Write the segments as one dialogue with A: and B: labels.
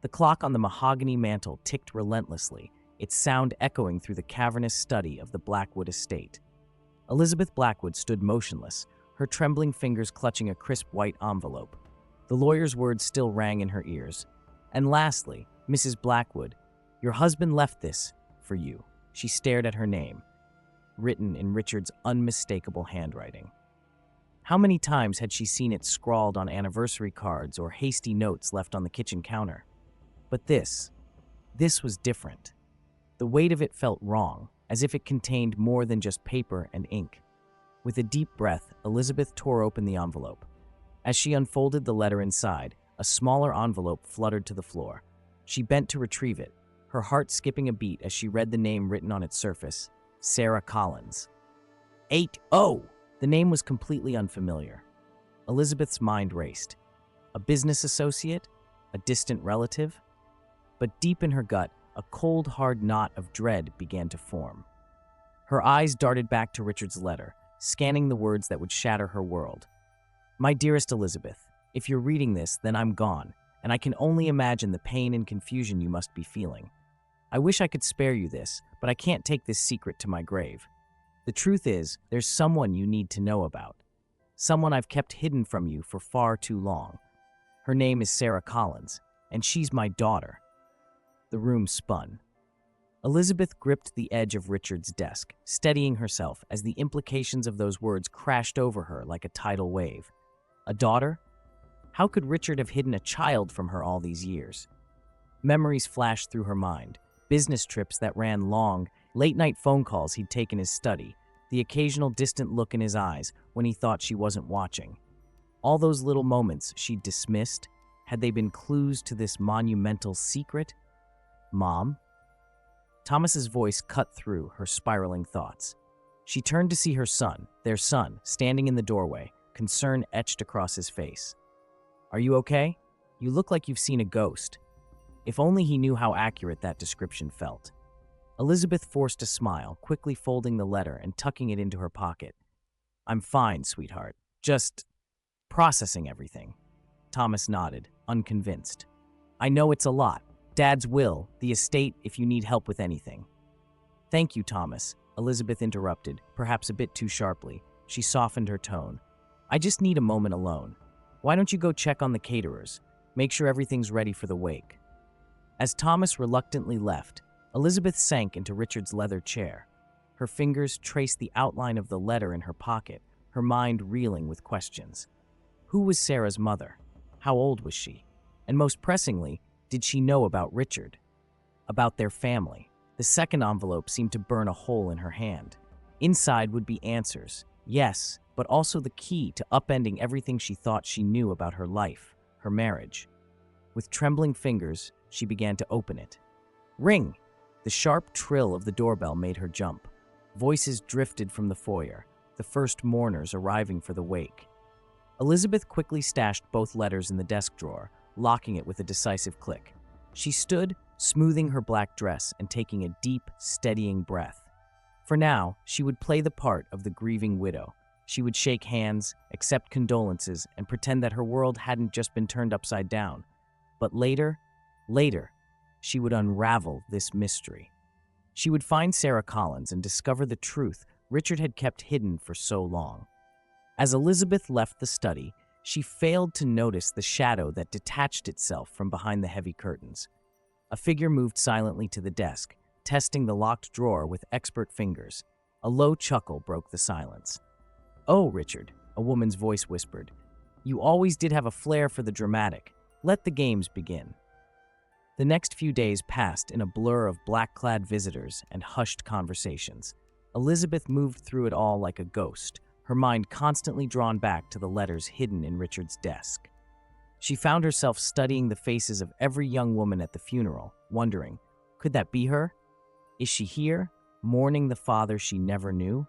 A: The clock on the mahogany mantel ticked relentlessly, its sound echoing through the cavernous study of the Blackwood estate. Elizabeth Blackwood stood motionless, her trembling fingers clutching a crisp white envelope. The lawyer's words still rang in her ears. "And lastly, Mrs. Blackwood, your husband left this for you." She stared at her name, written in Richard's unmistakable handwriting. How many times had she seen it scrawled on anniversary cards or hasty notes left on the kitchen counter? But this was different. The weight of it felt wrong, as if it contained more than just paper and ink. With a deep breath, Elizabeth tore open the envelope. As she unfolded the letter inside, a smaller envelope fluttered to the floor. She bent to retrieve it, her heart skipping a beat as she read the name written on its surface: Sarah Collins. 8-0! The name was completely unfamiliar. Elizabeth's mind raced. A business associate? A distant relative? But deep in her gut, a cold, hard knot of dread began to form. Her eyes darted back to Richard's letter, scanning the words that would shatter her world. "My dearest Elizabeth, if you're reading this, then I'm gone, and I can only imagine the pain and confusion you must be feeling. I wish I could spare you this, but I can't take this secret to my grave. The truth is, there's someone you need to know about. Someone I've kept hidden from you for far too long. Her name is Sarah Collins, and she's my daughter." The room spun. Elizabeth gripped the edge of Richard's desk, steadying herself as the implications of those words crashed over her like a tidal wave. A daughter? How could Richard have hidden a child from her all these years? Memories flashed through her mind, business trips that ran long, late-night phone calls he'd taken in his study, the occasional distant look in his eyes when he thought she wasn't watching. All those little moments she'd dismissed, had they been clues to this monumental secret? "Mom?" Thomas's voice cut through her spiraling thoughts. She turned to see her son, their son, standing in the doorway, concern etched across his face. "Are you okay? You look like you've seen a ghost." If only he knew how accurate that description felt. Elizabeth forced a smile, quickly folding the letter and tucking it into her pocket. "I'm fine, sweetheart. Just processing everything." Thomas nodded, unconvinced. "I know it's a lot. Dad's will, the estate, if you need help with anything." "Thank you, Thomas," Elizabeth interrupted, perhaps a bit too sharply. She softened her tone. "I just need a moment alone. Why don't you go check on the caterers? Make sure everything's ready for the wake." As Thomas reluctantly left, Elizabeth sank into Richard's leather chair. Her fingers traced the outline of the letter in her pocket, her mind reeling with questions. Who was Sarah's mother? How old was she? And most pressingly, did she know about Richard? About their family? The second envelope seemed to burn a hole in her hand. Inside would be answers, yes, but also the key to upending everything she thought she knew about her life, her marriage. With trembling fingers, she began to open it. Ring! The sharp trill of the doorbell made her jump. Voices drifted from the foyer, the first mourners arriving for the wake. Elizabeth quickly stashed both letters in the desk drawer, locking it with a decisive click. She stood, smoothing her black dress and taking a deep, steadying breath. For now, she would play the part of the grieving widow. She would shake hands, accept condolences, and pretend that her world hadn't just been turned upside down. But later, she would unravel this mystery. She would find Sarah Collins and discover the truth Richard had kept hidden for so long. As Elizabeth left the study, she failed to notice the shadow that detached itself from behind the heavy curtains. A figure moved silently to the desk, testing the locked drawer with expert fingers. A low chuckle broke the silence. "Oh, Richard," a woman's voice whispered. "You always did have a flair for the dramatic. Let the games begin." The next few days passed in a blur of black-clad visitors and hushed conversations. Elizabeth moved through it all like a ghost, her mind constantly drawn back to the letters hidden in Richard's desk. She found herself studying the faces of every young woman at the funeral, wondering, could that be her? Is she here, mourning the father she never knew?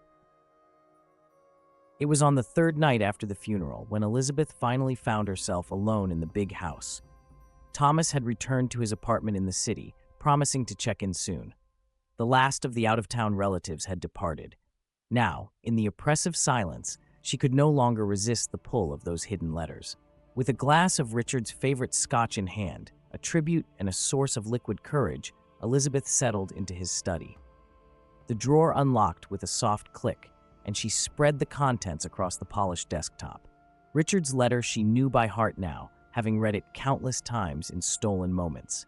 A: It was on the third night after the funeral when Elizabeth finally found herself alone in the big house. Thomas had returned to his apartment in the city, promising to check in soon. The last of the out-of-town relatives had departed. Now, in the oppressive silence, she could no longer resist the pull of those hidden letters. With a glass of Richard's favorite scotch in hand, A tribute and a source of liquid courage, Elizabeth settled into his study. The drawer unlocked with a soft click, and she spread the contents across the polished desktop. Richard's letter she knew by heart now, having read it countless times in stolen moments.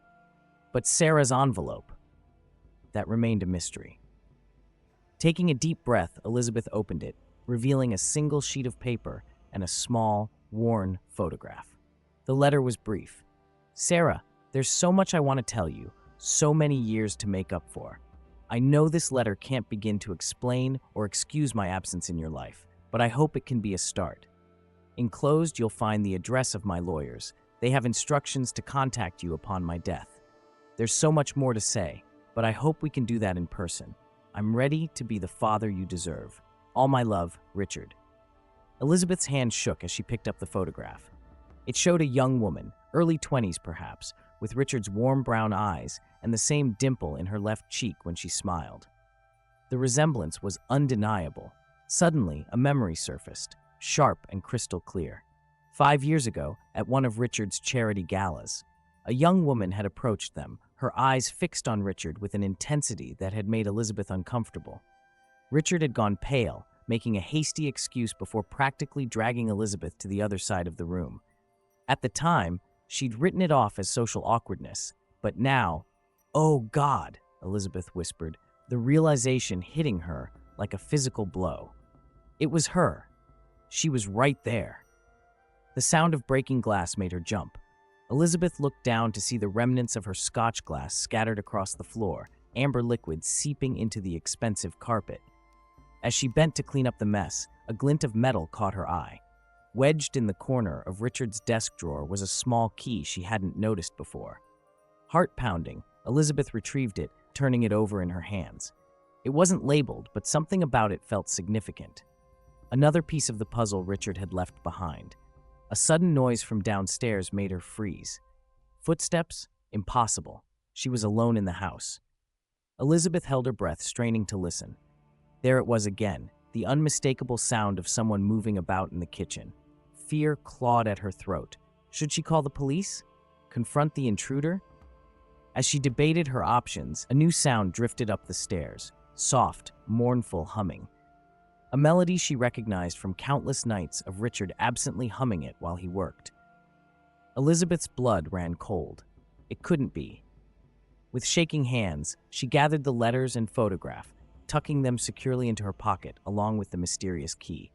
A: But Sarah's envelope, that remained a mystery. Taking a deep breath, Elizabeth opened it, revealing a single sheet of paper and a small, worn photograph. The letter was brief. "Sarah, there's so much I want to tell you, so many years to make up for. I know this letter can't begin to explain or excuse my absence in your life, but I hope it can be a start. Enclosed, you'll find the address of my lawyers. They have instructions to contact you upon my death. There's so much more to say, but I hope we can do that in person. I'm ready to be the father you deserve. All my love, Richard." Elizabeth's hand shook as she picked up the photograph. It showed a young woman, early 20s perhaps, with Richard's warm brown eyes and the same dimple in her left cheek when she smiled. The resemblance was undeniable. Suddenly, a memory surfaced, sharp and crystal clear. 5 years ago, at one of Richard's charity galas, a young woman had approached them, her eyes fixed on Richard with an intensity that had made Elizabeth uncomfortable. Richard had gone pale, making a hasty excuse before practically dragging Elizabeth to the other side of the room. At the time, she'd written it off as social awkwardness, but now, "Oh God," Elizabeth whispered, the realization hitting her like a physical blow. It was her. She was right there. The sound of breaking glass made her jump. Elizabeth looked down to see the remnants of her scotch glass scattered across the floor, amber liquid seeping into the expensive carpet. As she bent to clean up the mess, a glint of metal caught her eye. Wedged in the corner of Richard's desk drawer was a small key she hadn't noticed before. Heart pounding, Elizabeth retrieved it, turning it over in her hands. It wasn't labeled, but something about it felt significant. Another piece of the puzzle Richard had left behind. A sudden noise from downstairs made her freeze. Footsteps? Impossible. She was alone in the house. Elizabeth held her breath, straining to listen. There it was again, the unmistakable sound of someone moving about in the kitchen. Fear clawed at her throat. Should she call the police? Confront the intruder? As she debated her options, a new sound drifted up the stairs, soft, mournful humming. A melody she recognized from countless nights of Richard absently humming it while he worked. Elizabeth's blood ran cold. It couldn't be. With shaking hands, she gathered the letters and photograph, tucking them securely into her pocket along with the mysterious key.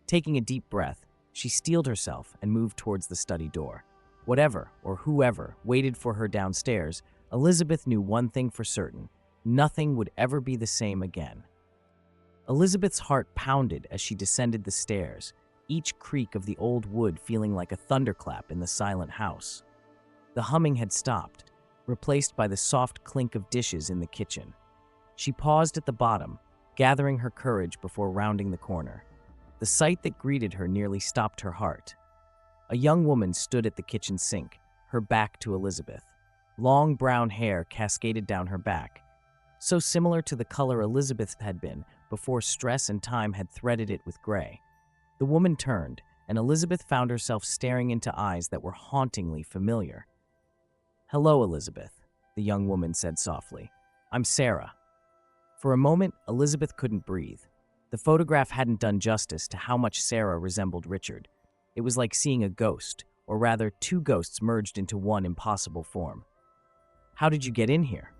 A: Taking a deep breath, she steeled herself and moved towards the study door. Whatever or whoever waited for her downstairs, Elizabeth knew one thing for certain: nothing would ever be the same again. Elizabeth's heart pounded as she descended the stairs, each creak of the old wood feeling like a thunderclap in the silent house. The humming had stopped, replaced by the soft clink of dishes in the kitchen. She paused at the bottom, gathering her courage before rounding the corner. The sight that greeted her nearly stopped her heart. A young woman stood at the kitchen sink, her back to Elizabeth. Long brown hair cascaded down her back, so similar to the color Elizabeth had been before stress and time had threaded it with gray. The woman turned, and Elizabeth found herself staring into eyes that were hauntingly familiar. "Hello, Elizabeth," the young woman said softly. "I'm Sarah." For a moment, Elizabeth couldn't breathe. The photograph hadn't done justice to how much Sarah resembled Richard. It was like seeing a ghost, or rather, two ghosts merged into one impossible form. "How did you get in here?"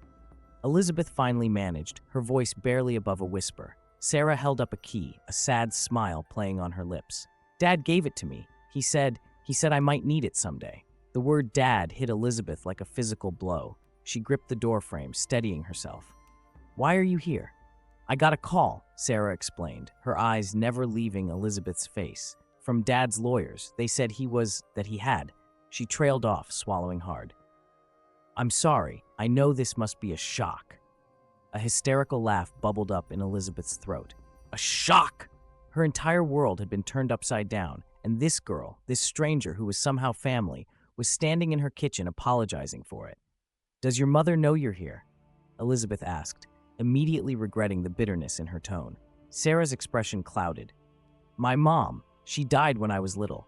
A: Elizabeth finally managed, her voice barely above a whisper. Sarah held up a key, a sad smile playing on her lips. "Dad gave it to me. He said I might need it someday." The word dad hit Elizabeth like a physical blow. She gripped the doorframe, steadying herself. "Why are you here?" "I got a call," Sarah explained, her eyes never leaving Elizabeth's face. "From Dad's lawyers. They said that he had." She trailed off, swallowing hard. "I'm sorry. I know this must be a shock." A hysterical laugh bubbled up in Elizabeth's throat. A shock! Her entire world had been turned upside down, and this girl, this stranger who was somehow family, was standing in her kitchen apologizing for it. "Does your mother know you're here?" Elizabeth asked, immediately regretting the bitterness in her tone. Sarah's expression clouded. "My mom, she died when I was little.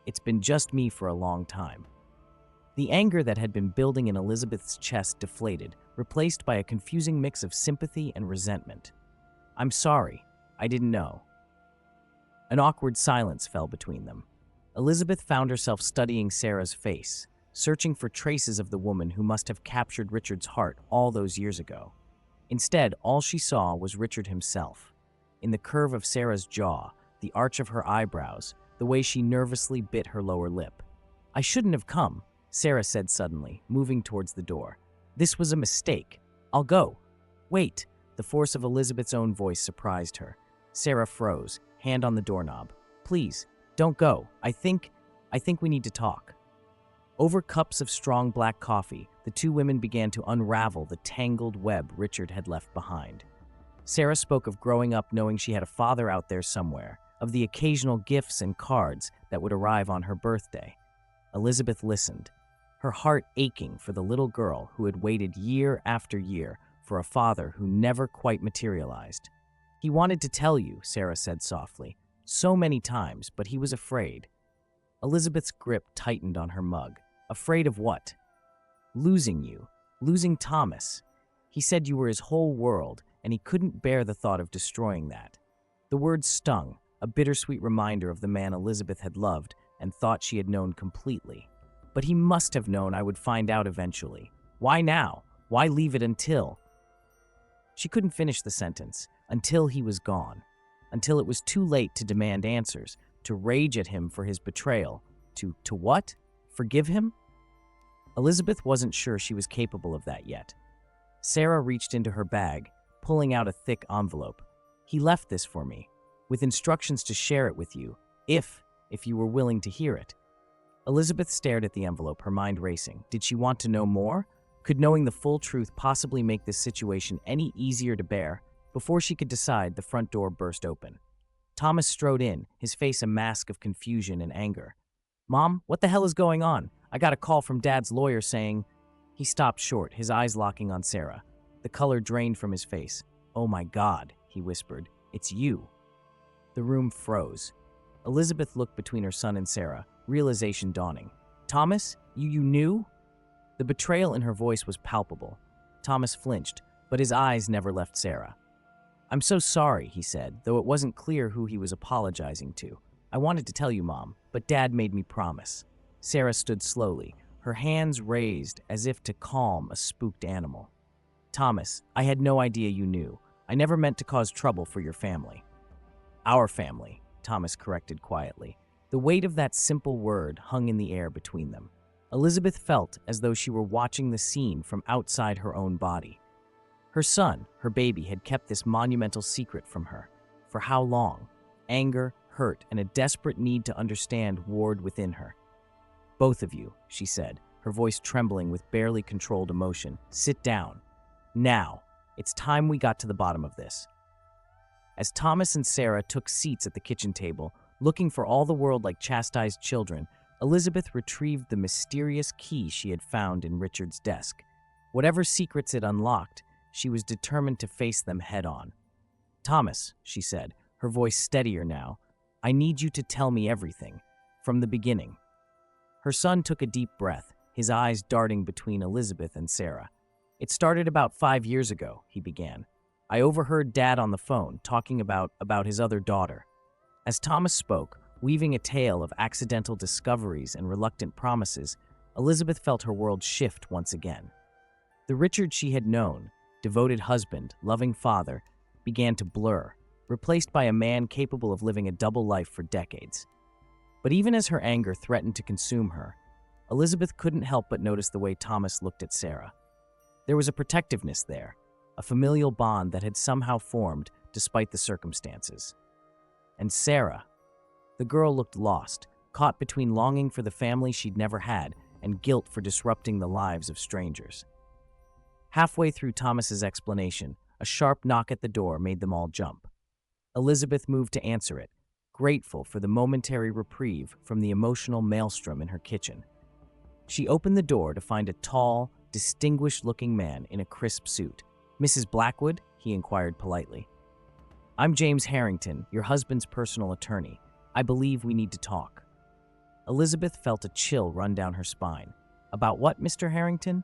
A: It's been just me for a long time." The anger that had been building in Elizabeth's chest deflated, replaced by a confusing mix of sympathy and resentment. "I'm sorry. I didn't know." An awkward silence fell between them. Elizabeth found herself studying Sarah's face, searching for traces of the woman who must have captured Richard's heart all those years ago. Instead, all she saw was Richard himself. In the curve of Sarah's jaw, the arch of her eyebrows, the way she nervously bit her lower lip. "I shouldn't have come," Sarah said suddenly, moving towards the door. "This was a mistake. I'll go." "Wait." The force of Elizabeth's own voice surprised her. Sarah froze, hand on the doorknob. "Please, don't go. I think we need to talk." Over cups of strong black coffee, the two women began to unravel the tangled web Richard had left behind. Sarah spoke of growing up knowing she had a father out there somewhere, of the occasional gifts and cards that would arrive on her birthday. Elizabeth listened, her heart aching for the little girl who had waited year after year for a father who never quite materialized. "He wanted to tell you," Sarah said softly, "so many times, but he was afraid." Elizabeth's grip tightened on her mug. "Afraid of what?" "Losing you. Losing Thomas. He said you were his whole world, and he couldn't bear the thought of destroying that." The words stung, a bittersweet reminder of the man Elizabeth had loved and thought she had known completely. "But he must have known I would find out eventually. Why now? Why leave it until—" She couldn't finish the sentence. Until he was gone. Until it was too late to demand answers, to rage at him for his betrayal. To what? Forgive him? Elizabeth wasn't sure she was capable of that yet. Sarah reached into her bag, pulling out a thick envelope. "He left this for me, with instructions to share it with you, if you were willing to hear it." Elizabeth stared at the envelope, her mind racing. Did she want to know more? Could knowing the full truth possibly make this situation any easier to bear? Before she could decide, the front door burst open. Thomas strode in, his face a mask of confusion and anger. "Mom, what the hell is going on? I got a call from Dad's lawyer saying—" He stopped short, his eyes locking on Sarah. The color drained from his face. "Oh my God," he whispered. "It's you." The room froze. Elizabeth looked between her son and Sarah, realization dawning. "Thomas, you knew?" The betrayal in her voice was palpable. Thomas flinched, but his eyes never left Sarah. "I'm so sorry," he said, though it wasn't clear who he was apologizing to. "I wanted to tell you, Mom, but Dad made me promise." Sarah stood slowly, her hands raised as if to calm a spooked animal. "Thomas, I had no idea you knew. I never meant to cause trouble for your family." "Our family," Thomas corrected quietly. The weight of that simple word hung in the air between them. Elizabeth felt as though she were watching the scene from outside her own body. Her son, her baby, had kept this monumental secret from her. For how long? Anger, hurt, and a desperate need to understand warred within her. "Both of you," she said, her voice trembling with barely controlled emotion. "Sit down. Now. It's time we got to the bottom of this." As Thomas and Sarah took seats at the kitchen table, looking for all the world like chastised children, Elizabeth retrieved the mysterious key she had found in Richard's desk. Whatever secrets it unlocked, she was determined to face them head-on. "Thomas," she said, her voice steadier now, "I need you to tell me everything, from the beginning." Her son took a deep breath, his eyes darting between Elizabeth and Sarah. "It started about 5 years ago," he began. "I overheard Dad on the phone talking about his other daughter." As Thomas spoke, weaving a tale of accidental discoveries and reluctant promises, Elizabeth felt her world shift once again. The Richard she had known, devoted husband, loving father, began to blur, replaced by a man capable of living a double life for decades. But even as her anger threatened to consume her, Elizabeth couldn't help but notice the way Thomas looked at Sarah. There was a protectiveness there, a familial bond that had somehow formed despite the circumstances. And Sarah, the girl looked lost, caught between longing for the family she'd never had and guilt for disrupting the lives of strangers. Halfway through Thomas's explanation, a sharp knock at the door made them all jump. Elizabeth moved to answer it, grateful for the momentary reprieve from the emotional maelstrom in her kitchen. She opened the door to find a tall, distinguished-looking man in a crisp suit. "Mrs. Blackwood?" he inquired politely. "I'm James Harrington, your husband's personal attorney. I believe we need to talk." Elizabeth felt a chill run down her spine. About what, Mr. Harrington?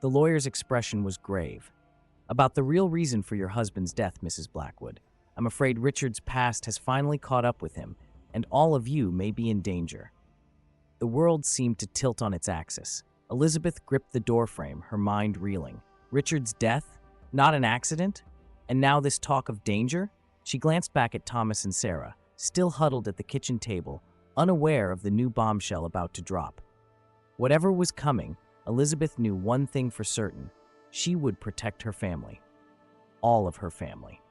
A: The lawyer's expression was grave. About the real reason for your husband's death, Mrs. Blackwood. I'm afraid Richard's past has finally caught up with him, and all of you may be in danger. The world seemed to tilt on its axis. Elizabeth gripped the doorframe, her mind reeling. Richard's death? Not an accident? And now this talk of danger? She glanced back at Thomas and Sarah, still huddled at the kitchen table, unaware of the new bombshell about to drop. Whatever was coming, Elizabeth knew one thing for certain. She would protect her family. All of her family.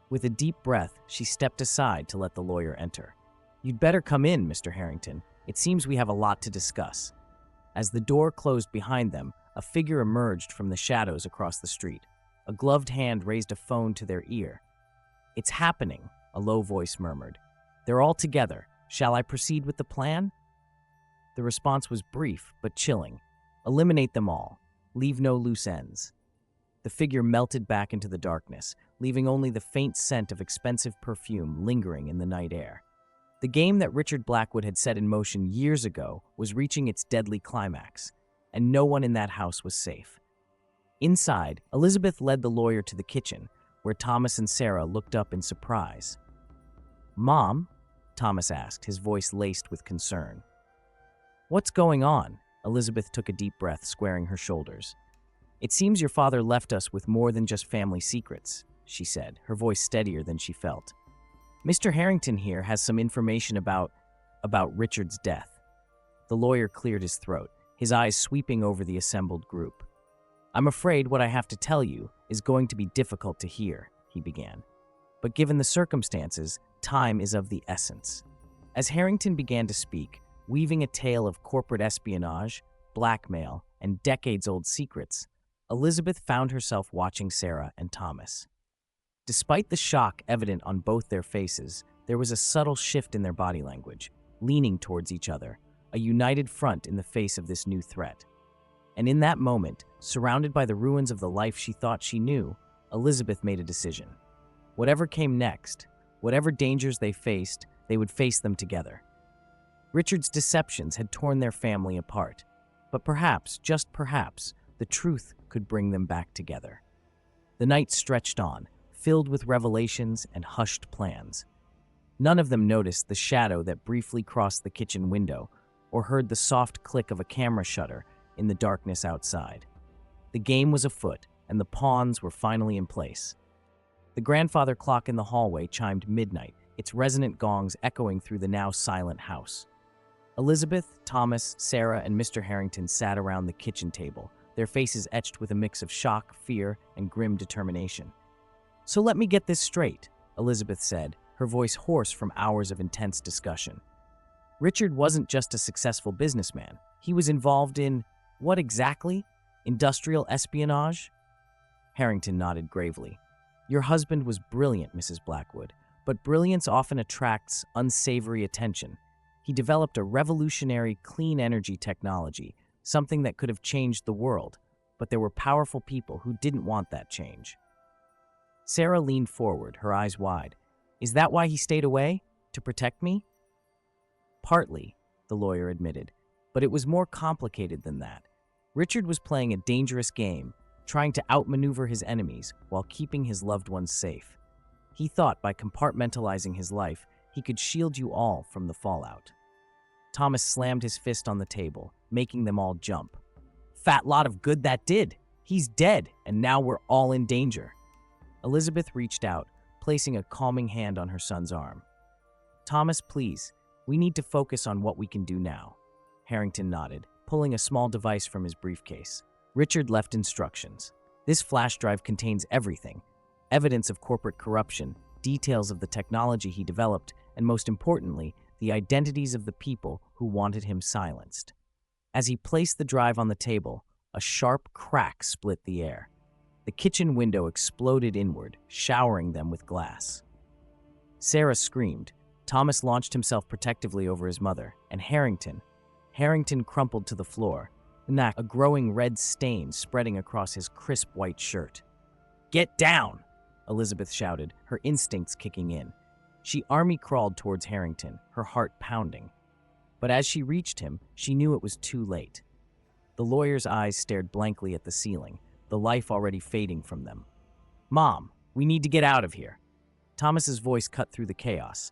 A: With a deep breath, she stepped aside to let the lawyer enter. You'd better come in, Mr. Harrington. It seems we have a lot to discuss. As the door closed behind them, a figure emerged from the shadows across the street. A gloved hand raised a phone to their ear. It's happening, a low voice murmured. They're all together. Shall I proceed with the plan? The response was brief but chilling. Eliminate them all. Leave no loose ends. The figure melted back into the darkness, leaving only the faint scent of expensive perfume lingering in the night air. The game that Richard Blackwood had set in motion years ago was reaching its deadly climax, and no one in that house was safe. Inside, Elizabeth led the lawyer to the kitchen, where Thomas and Sarah looked up in surprise. "Mom?" Thomas asked, his voice laced with concern. "What's going on?" Elizabeth took a deep breath, squaring her shoulders. "It seems your father left us with more than just family secrets," she said, her voice steadier than she felt. "Mr. Harrington here has some information about Richard's death." The lawyer cleared his throat, his eyes sweeping over the assembled group. "I'm afraid what I have to tell you is going to be difficult to hear," he began. "But given the circumstances, time is of the essence." As Harrington began to speak, weaving a tale of corporate espionage, blackmail, and decades-old secrets, Elizabeth found herself watching Sarah and Thomas. Despite the shock evident on both their faces, there was a subtle shift in their body language, leaning towards each other, a united front in the face of this new threat. And in that moment, surrounded by the ruins of the life she thought she knew, Elizabeth made a decision. Whatever came next, whatever dangers they faced, they would face them together. Richard's deceptions had torn their family apart, but perhaps, just perhaps, the truth could bring them back together. The night stretched on, filled with revelations and hushed plans. None of them noticed the shadow that briefly crossed the kitchen window, or heard the soft click of a camera shutter in the darkness outside. The game was afoot, and the pawns were finally in place. The grandfather clock in the hallway chimed midnight, its resonant gongs echoing through the now silent house. Elizabeth, Thomas, Sarah, and Mr. Harrington sat around the kitchen table, their faces etched with a mix of shock, fear, and grim determination. "So let me get this straight," Elizabeth said, her voice hoarse from hours of intense discussion. "Richard wasn't just a successful businessman. He was involved in, what exactly? Industrial espionage?" Harrington nodded gravely. "Your husband was brilliant, Mrs. Blackwood, but brilliance often attracts unsavory attention. He developed a revolutionary clean energy technology, something that could have changed the world, but there were powerful people who didn't want that change." Sarah leaned forward, her eyes wide. "Is that why he stayed away? To protect me?" "Partly," the lawyer admitted, "but it was more complicated than that. Richard was playing a dangerous game, trying to outmaneuver his enemies while keeping his loved ones safe. He thought by compartmentalizing his life, he could shield you all from the fallout." Thomas slammed his fist on the table, making them all jump. "Fat lot of good that did! He's dead, and now we're all in danger." Elizabeth reached out, placing a calming hand on her son's arm. "Thomas, please, we need to focus on what we can do now." Harrington nodded, pulling a small device from his briefcase. Richard left instructions. "This flash drive contains everything: evidence of corporate corruption, details of the technology he developed, and most importantly, the identities of the people who wanted him silenced." As he placed the drive on the table, a sharp crack split the air. The kitchen window exploded inward, showering them with glass. Sarah screamed. Thomas launched himself protectively over his mother, and Harrington crumpled to the floor, a growing red stain spreading across his crisp white shirt. "Get down!" Elizabeth shouted, her instincts kicking in. She army-crawled towards Harrington, her heart pounding. But as she reached him, she knew it was too late. The lawyer's eyes stared blankly at the ceiling, the life already fading from them. "Mom, we need to get out of here." Thomas's voice cut through the chaos.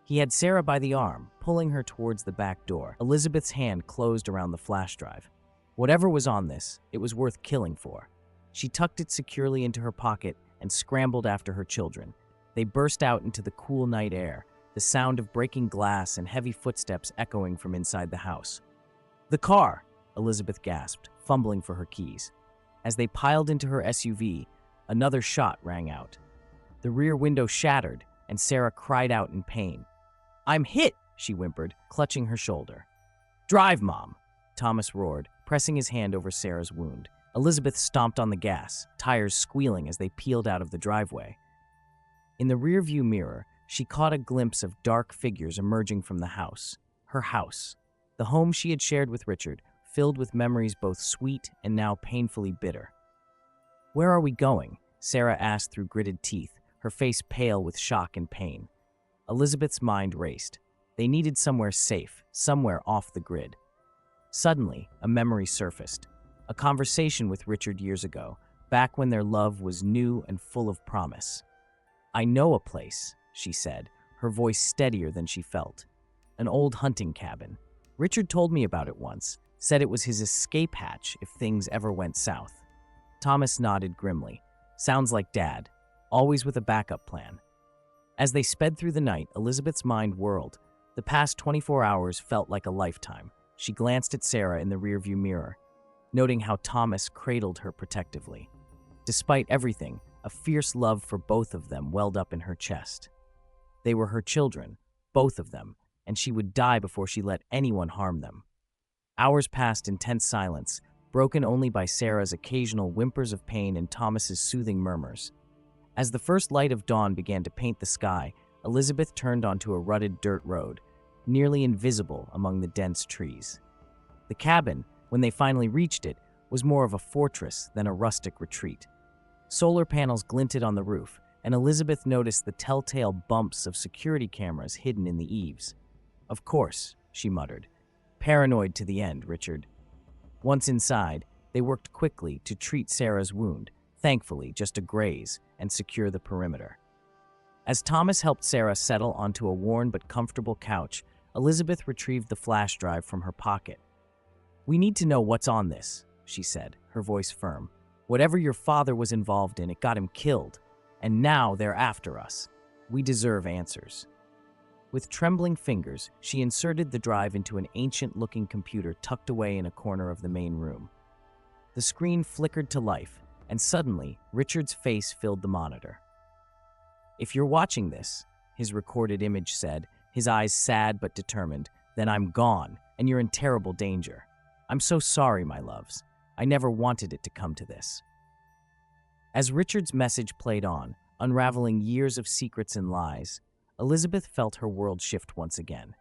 A: He had Sarah by the arm, pulling her towards the back door. Elizabeth's hand closed around the flash drive. Whatever was on this, it was worth killing for. She tucked it securely into her pocket and scrambled after her children. They burst out into the cool night air, the sound of breaking glass and heavy footsteps echoing from inside the house. "The car!" Elizabeth gasped, fumbling for her keys. As they piled into her SUV, another shot rang out. The rear window shattered, and Sarah cried out in pain. "I'm hit!" she whimpered, clutching her shoulder. "Drive, Mom!" Thomas roared, pressing his hand over Sarah's wound. Elizabeth stomped on the gas, tires squealing as they peeled out of the driveway. In the rearview mirror, she caught a glimpse of dark figures emerging from the house. Her house. The home she had shared with Richard, filled with memories both sweet and now painfully bitter. "Where are we going?" Sarah asked through gritted teeth, her face pale with shock and pain. Elizabeth's mind raced. They needed somewhere safe, somewhere off the grid. Suddenly, a memory surfaced. A conversation with Richard years ago, back when their love was new and full of promise. "I know a place," she said, her voice steadier than she felt. "An old hunting cabin. Richard told me about it once, said it was his escape hatch if things ever went south." Thomas nodded grimly. "Sounds like Dad, always with a backup plan." As they sped through the night, Elizabeth's mind whirled. The past 24 hours felt like a lifetime. She glanced at Sarah in the rearview mirror, noting how Thomas cradled her protectively. Despite everything, a fierce love for both of them welled up in her chest. They were her children, both of them, and she would die before she let anyone harm them. Hours passed in tense silence, broken only by Sarah's occasional whimpers of pain and Thomas's soothing murmurs. As the first light of dawn began to paint the sky, Elizabeth turned onto a rutted dirt road, nearly invisible among the dense trees. The cabin, when they finally reached it, was more of a fortress than a rustic retreat. Solar panels glinted on the roof, and Elizabeth noticed the telltale bumps of security cameras hidden in the eaves. "Of course," she muttered. "Paranoid to the end, Richard." Once inside, they worked quickly to treat Sarah's wound, thankfully just a graze, and secure the perimeter. As Thomas helped Sarah settle onto a worn but comfortable couch, Elizabeth retrieved the flash drive from her pocket. "We need to know what's on this," she said, her voice firm. "Whatever your father was involved in, it got him killed, and now they're after us. We deserve answers." With trembling fingers, she inserted the drive into an ancient-looking computer tucked away in a corner of the main room. The screen flickered to life, and suddenly, Richard's face filled the monitor. "If you're watching this," his recorded image said, his eyes sad but determined, "then I'm gone, and you're in terrible danger. I'm so sorry, my loves. I never wanted it to come to this." As Richard's message played on, unraveling years of secrets and lies, Elizabeth felt her world shift once again.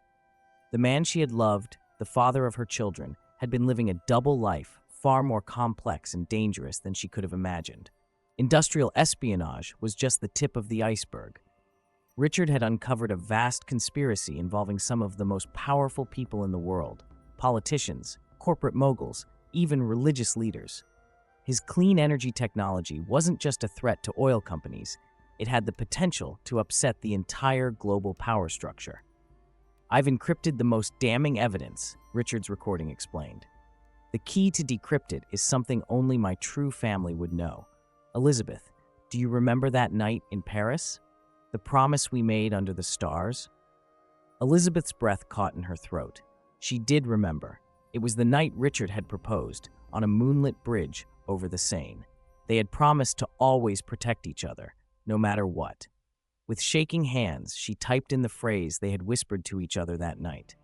A: The man she had loved, the father of her children, had been living a double life, far more complex and dangerous than she could have imagined. Industrial espionage was just the tip of the iceberg. Richard had uncovered a vast conspiracy involving some of the most powerful people in the world: politicians, corporate moguls, even religious leaders. His clean energy technology wasn't just a threat to oil companies, it had the potential to upset the entire global power structure. "I've encrypted the most damning evidence," Richard's recording explained. "The key to decrypt it is something only my true family would know. Elizabeth, do you remember that night in Paris? The promise we made under the stars?" Elizabeth's breath caught in her throat. She did remember. It was the night Richard had proposed, on a moonlit bridge over the Seine. They had promised to always protect each other, no matter what. With shaking hands, she typed in the phrase they had whispered to each other that night.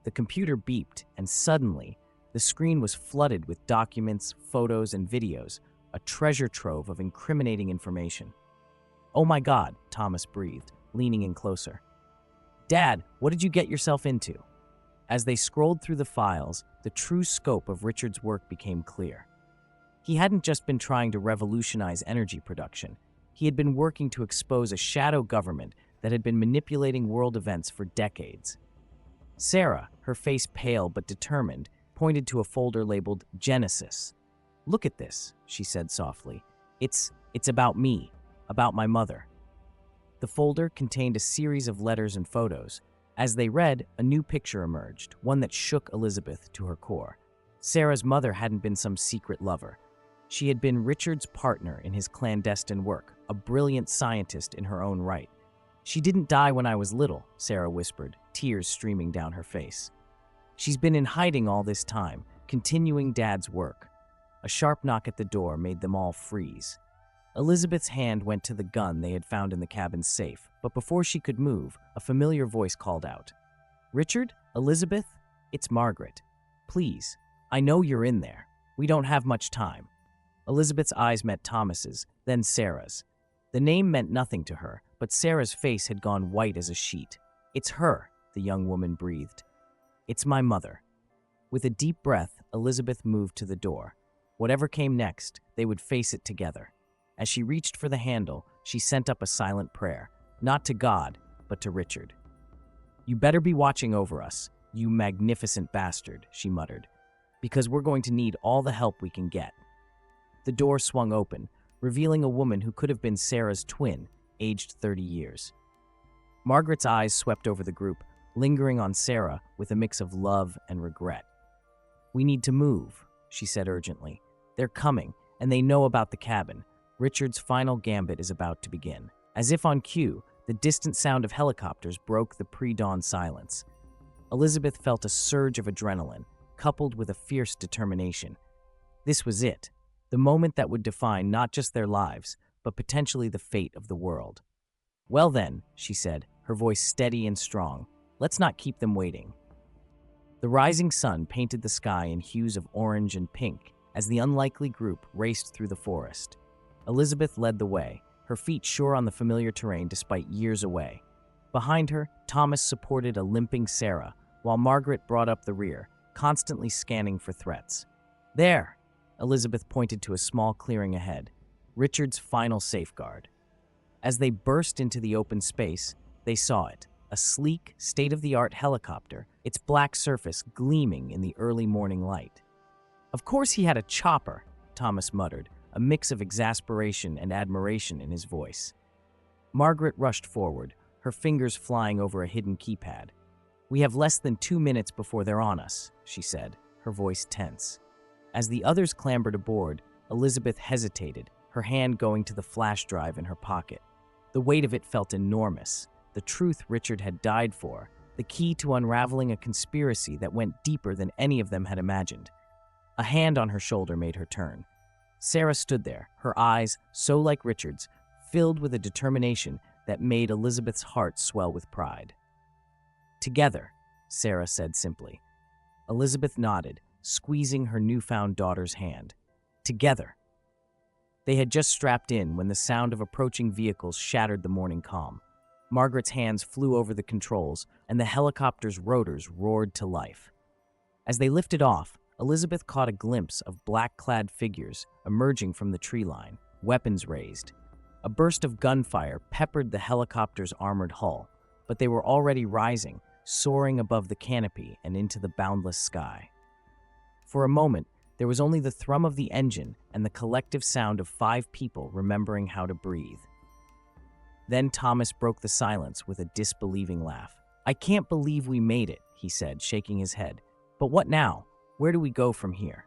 A: The computer beeped, and suddenly, the screen was flooded with documents, photos, and videos, a treasure trove of incriminating information. "Oh my God," Thomas breathed, leaning in closer. "Dad, what did you get yourself into?" As they scrolled through the files, the true scope of Richard's work became clear. He hadn't just been trying to revolutionize energy production. He had been working to expose a shadow government that had been manipulating world events for decades. Sarah, her face pale but determined, pointed to a folder labeled Genesis. "Look at this," she said softly. It's about me, about my mother." The folder contained a series of letters and photos. As they read, a new picture emerged, one that shook Elizabeth to her core. Sarah's mother hadn't been some secret lover. She had been Richard's partner in his clandestine work, a brilliant scientist in her own right. "She didn't die when I was little," Sarah whispered, tears streaming down her face. "She's been in hiding all this time, continuing Dad's work." A sharp knock at the door made them all freeze. Elizabeth's hand went to the gun they had found in the cabin's safe, but before she could move, a familiar voice called out. "Richard? Elizabeth? It's Margaret. Please, I know you're in there. We don't have much time." Elizabeth's eyes met Thomas's, then Sarah's. The name meant nothing to her, but Sarah's face had gone white as a sheet. "It's her," the young woman breathed. "It's my mother." With a deep breath, Elizabeth moved to the door. Whatever came next, they would face it together. As she reached for the handle, she sent up a silent prayer, not to God, but to Richard. "You better be watching over us, you magnificent bastard," she muttered, "because we're going to need all the help we can get." The door swung open, revealing a woman who could have been Sarah's twin, aged 30 years. Margaret's eyes swept over the group, lingering on Sarah with a mix of love and regret. "We need to move," she said urgently. "They're coming, and they know about the cabin. Richard's final gambit is about to begin." As if on cue, the distant sound of helicopters broke the pre-dawn silence. Elizabeth felt a surge of adrenaline, coupled with a fierce determination. This was it, the moment that would define not just their lives, but potentially the fate of the world. "Well then," she said, her voice steady and strong, "let's not keep them waiting." The rising sun painted the sky in hues of orange and pink as the unlikely group raced through the forest. Elizabeth led the way, her feet sure on the familiar terrain despite years away. Behind her, Thomas supported a limping Sarah, while Margaret brought up the rear, constantly scanning for threats. "There!" Elizabeth pointed to a small clearing ahead, Richard's final safeguard. As they burst into the open space, they saw it, a sleek, state-of-the-art helicopter, its black surface gleaming in the early morning light. "Of course he had a chopper," Thomas muttered, a mix of exasperation and admiration in his voice. Margaret rushed forward, her fingers flying over a hidden keypad. "We have less than 2 minutes before they're on us," she said, her voice tense. As the others clambered aboard, Elizabeth hesitated, her hand going to the flash drive in her pocket. The weight of it felt enormous, the truth Richard had died for, the key to unraveling a conspiracy that went deeper than any of them had imagined. A hand on her shoulder made her turn. Sarah stood there, her eyes, so like Richard's, filled with a determination that made Elizabeth's heart swell with pride. "Together," Sarah said simply. Elizabeth nodded, squeezing her newfound daughter's hand. "Together." They had just strapped in when the sound of approaching vehicles shattered the morning calm. Margaret's hands flew over the controls, and the helicopter's rotors roared to life. As they lifted off, Elizabeth caught a glimpse of black-clad figures emerging from the tree line, weapons raised. A burst of gunfire peppered the helicopter's armored hull, but they were already rising, soaring above the canopy and into the boundless sky. For a moment, there was only the thrum of the engine and the collective sound of 5 people remembering how to breathe. Then Thomas broke the silence with a disbelieving laugh. "I can't believe we made it," he said, shaking his head. "But what now? Where do we go from here?"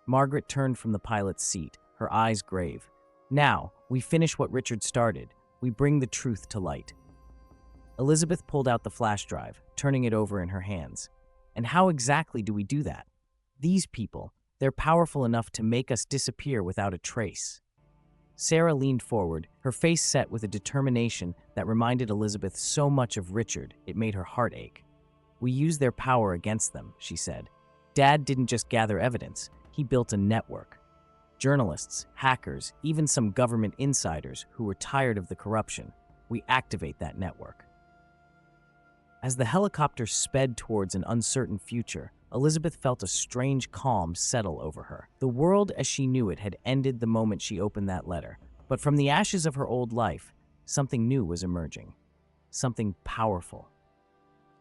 A: Margaret turned from the pilot's seat, her eyes grave. "Now, we finish what Richard started. We bring the truth to light." Elizabeth pulled out the flash drive, turning it over in her hands. "And how exactly do we do that? These people, they're powerful enough to make us disappear without a trace." Sarah leaned forward, her face set with a determination that reminded Elizabeth so much of Richard it made her heart ache. "We use their power against them," she said. "Dad didn't just gather evidence, he built a network. Journalists, hackers, even some government insiders who were tired of the corruption. We activate that network." As the helicopter sped towards an uncertain future, Elizabeth felt a strange calm settle over her. The world as she knew it had ended the moment she opened that letter, but from the ashes of her old life, something new was emerging. Something powerful.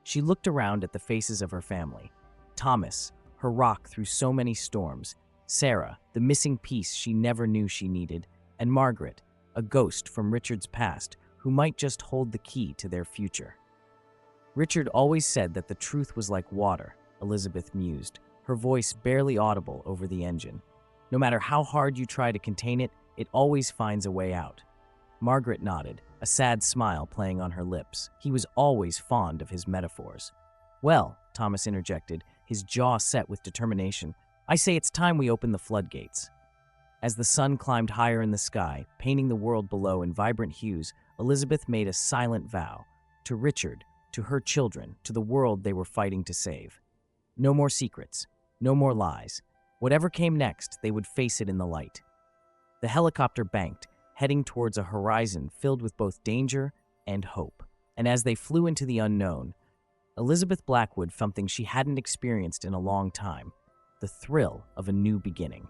A: She looked around at the faces of her family. Thomas, her rock through so many storms, Sarah, the missing piece she never knew she needed, and Margaret, a ghost from Richard's past who might just hold the key to their future. Richard always said that the truth was like water, Elizabeth mused, her voice barely audible over the engine. No matter how hard you try to contain it, it always finds a way out. Margaret nodded, a sad smile playing on her lips. He was always fond of his metaphors. Well, Thomas interjected, his jaw set with determination, I say it's time we open the floodgates. As the sun climbed higher in the sky, painting the world below in vibrant hues, Elizabeth made a silent vow. To Richard, to her children, to the world they were fighting to save. No more secrets, no more lies. Whatever came next, they would face it in the light. The helicopter banked, heading towards a horizon filled with both danger and hope. And as they flew into the unknown, Elizabeth Blackwood felt something she hadn't experienced in a long time, the thrill of a new beginning.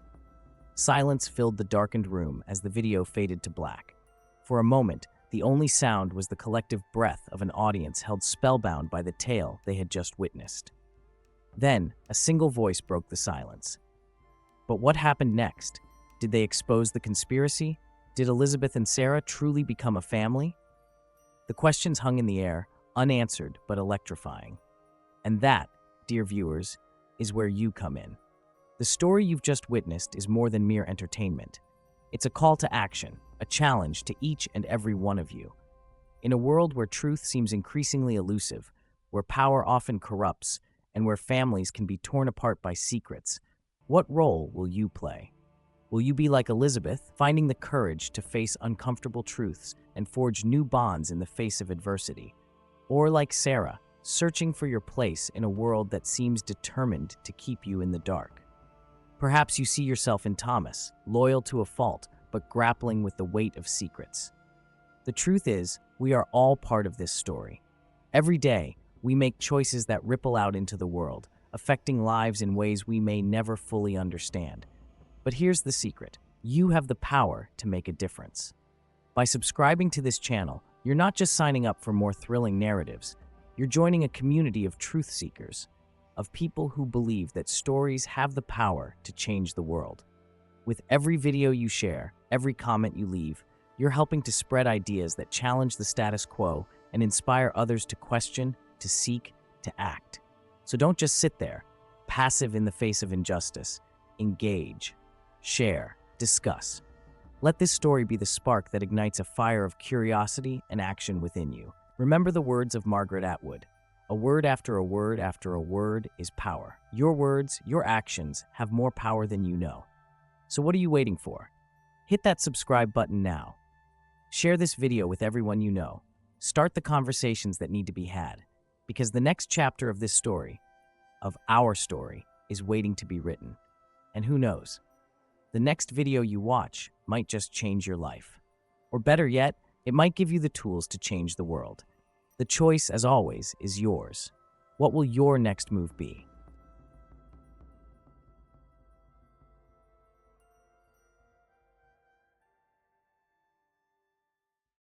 A: Silence filled the darkened room as the video faded to black. For a moment, the only sound was the collective breath of an audience held spellbound by the tale they had just witnessed. Then, a single voice broke the silence. But what happened next? Did they expose the conspiracy? Did Elizabeth and Sarah truly become a family? The questions hung in the air, unanswered but electrifying. And that, dear viewers, is where you come in. The story you've just witnessed is more than mere entertainment. It's a call to action, a challenge to each and every one of you. In a world where truth seems increasingly elusive, where power often corrupts, and where families can be torn apart by secrets, what role will you play? Will you be like Elizabeth, finding the courage to face uncomfortable truths and forge new bonds in the face of adversity? Or like Sarah, searching for your place in a world that seems determined to keep you in the dark? Perhaps you see yourself in Thomas, loyal to a fault, but grappling with the weight of secrets. The truth is, we are all part of this story. Every day, we make choices that ripple out into the world, affecting lives in ways we may never fully understand. But here's the secret. You have the power to make a difference. By subscribing to this channel, you're not just signing up for more thrilling narratives. You're joining a community of truth seekers, of people who believe that stories have the power to change the world. With every video you share, every comment you leave, you're helping to spread ideas that challenge the status quo and inspire others to question, to seek, to act. So don't just sit there, passive in the face of injustice. Engage, share, discuss. Let this story be the spark that ignites a fire of curiosity and action within you. Remember the words of Margaret Atwood. A word after a word after a word is power. Your words, your actions have more power than you know. So what are you waiting for? Hit that subscribe button now. Share this video with everyone you know. Start the conversations that need to be had. Because the next chapter of this story, of our story, is waiting to be written. And who knows? The next video you watch might just change your life. Or better yet, it might give you the tools to change the world. The choice, as always, is yours. What will your next move be?